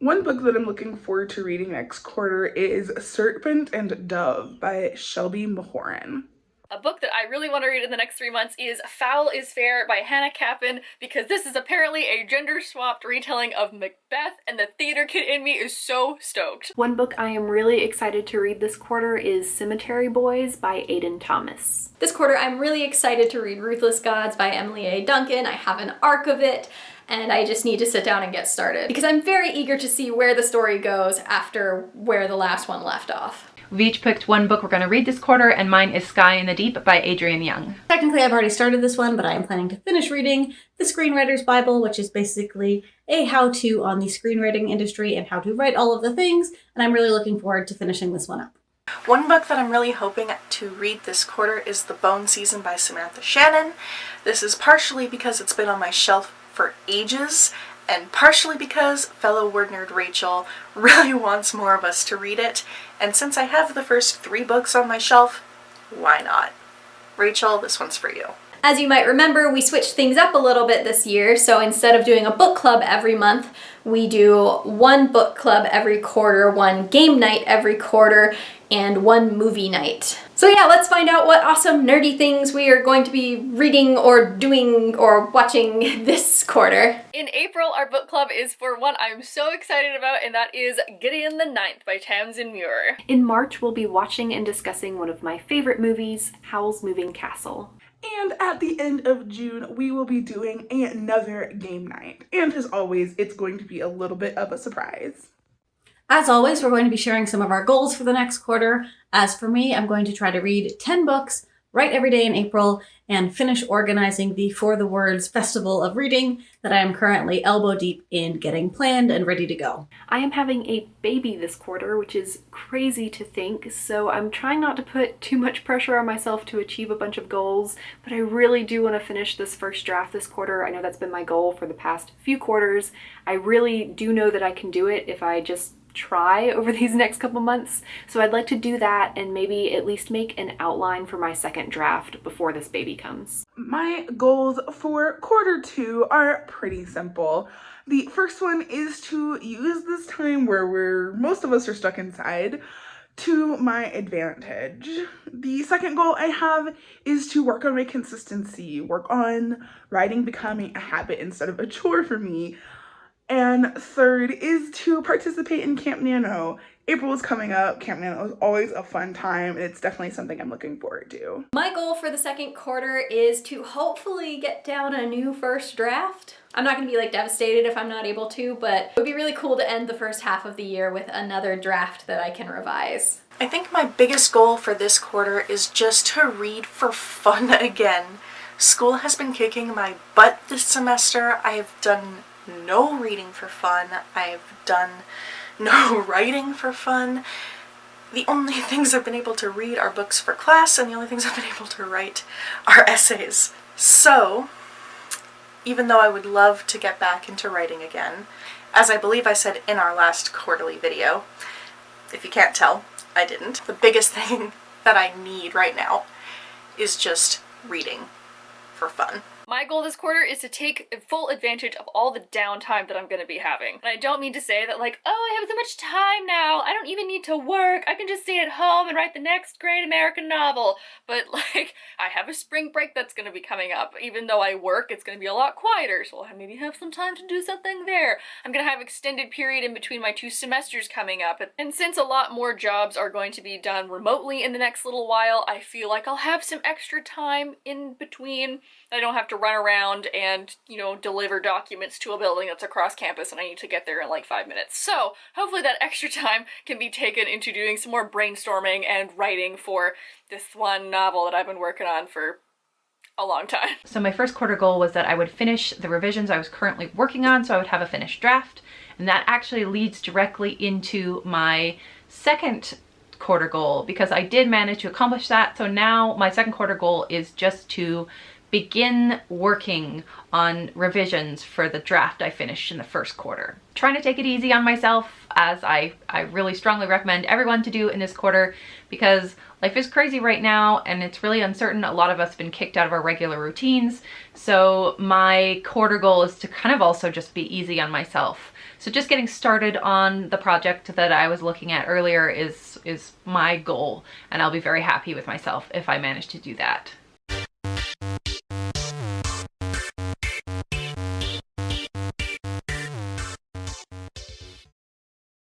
One book that I'm looking forward to reading next quarter is Serpent and Dove by Shelby Mahoran. A book that I really want to read in the next 3 months is Foul is Fair by Hannah Capin, because this is apparently a gender-swapped retelling of Macbeth, and the theater kid in me is so stoked. One book I am really excited to read this quarter is Cemetery Boys by Aiden Thomas. This quarter I'm really excited to read Ruthless Gods by Emily A. Duncan. I have an arc of it, and I just need to sit down and get started because I'm very eager to see where the story goes after where the last one left off. We've each picked one book we're going to read this quarter, and mine is Sky in the Deep by Adrienne Young. Technically, I've already started this one, but I am planning to finish reading The Screenwriter's Bible, which is basically a how-to on the screenwriting industry and how to write all of the things, and I'm really looking forward to finishing this one up. One book that I'm really hoping to read this quarter is The Bone Season by Samantha Shannon. This is partially because it's been on my shelf for ages, and partially because fellow WordNerd Rachel really wants more of us to read it, and since I have the first 3 books on my shelf, why not? Rachel, this one's for you. As you might remember, we switched things up a little bit this year, so instead of doing a book club every month, we do one book club every quarter, one game night every quarter, and one movie night. So yeah, let's find out what awesome nerdy things we are going to be reading or doing or watching this quarter. In April, our book club is for one I'm so excited about, and that is Gideon the Ninth by Tamsin Muir. In March, we'll be watching and discussing one of my favorite movies, Howl's Moving Castle. And at the end of June, we will be doing another game night. And as always, it's going to be a little bit of a surprise. As always, we're going to be sharing some of our goals for the next quarter. As for me, I'm going to try to read 10 books, write every day in April, and finish organizing the For the Words Festival of Reading that I am currently elbow deep in getting planned and ready to go. I am having a baby this quarter, which is crazy to think, so I'm trying not to put too much pressure on myself to achieve a bunch of goals, but I really do want to finish this first draft this quarter. I know that's been my goal for the past few quarters. I really do know that I can do it if I just try over these next couple months. So I'd like to do that and maybe at least make an outline for my second draft before this baby comes. My goals for quarter 2 are pretty simple. The first one is to use this time where most of us are stuck inside to my advantage. The second goal I have is to work on my consistency, work on writing becoming a habit instead of a chore for me. And third is to participate in Camp Nano. April is coming up. Camp Nano is always a fun time, and it's definitely something I'm looking forward to. My goal for the second quarter is to hopefully get down a new first draft. I'm not going to be like devastated if I'm not able to, but it would be really cool to end the first half of the year with another draft that I can revise. I think my biggest goal for this quarter is just to read for fun again. School has been kicking my butt this semester. I have done no reading for fun. I've done no writing for fun. The only things I've been able to read are books for class, and the only things I've been able to write are essays. So, even though I would love to get back into writing again, as I believe I said in our last quarterly video, if you can't tell, I didn't. The biggest thing that I need right now is just reading for fun. My goal this quarter is to take full advantage of all the downtime that I'm going to be having. And I don't mean to say that like, oh, I have so much time now, I don't even need to work, I can just stay at home and write the next great American novel. But like, I have a spring break that's going to be coming up. Even though I work, it's going to be a lot quieter, so I'll maybe have some time to do something there. I'm going to have extended period in between my 2 semesters coming up. And since a lot more jobs are going to be done remotely in the next little while, I feel like I'll have some extra time in between. I don't have to run around and, you know, deliver documents to a building that's across campus and I need to get there in like 5 minutes. So hopefully that extra time can be taken into doing some more brainstorming and writing for this one novel that I've been working on for a long time. So my first quarter goal was that I would finish the revisions I was currently working on, so I would have a finished draft. And that actually leads directly into my second quarter goal because I did manage to accomplish that. So now my second quarter goal is just to begin working on revisions for the draft I finished in the first quarter. Trying to take it easy on myself, as I really strongly recommend everyone to do in this quarter, because life is crazy right now and it's really uncertain. A lot of us have been kicked out of our regular routines. So my quarter goal is to kind of also just be easy on myself. So just getting started on the project that I was looking at earlier is my goal, and I'll be very happy with myself if I manage to do that.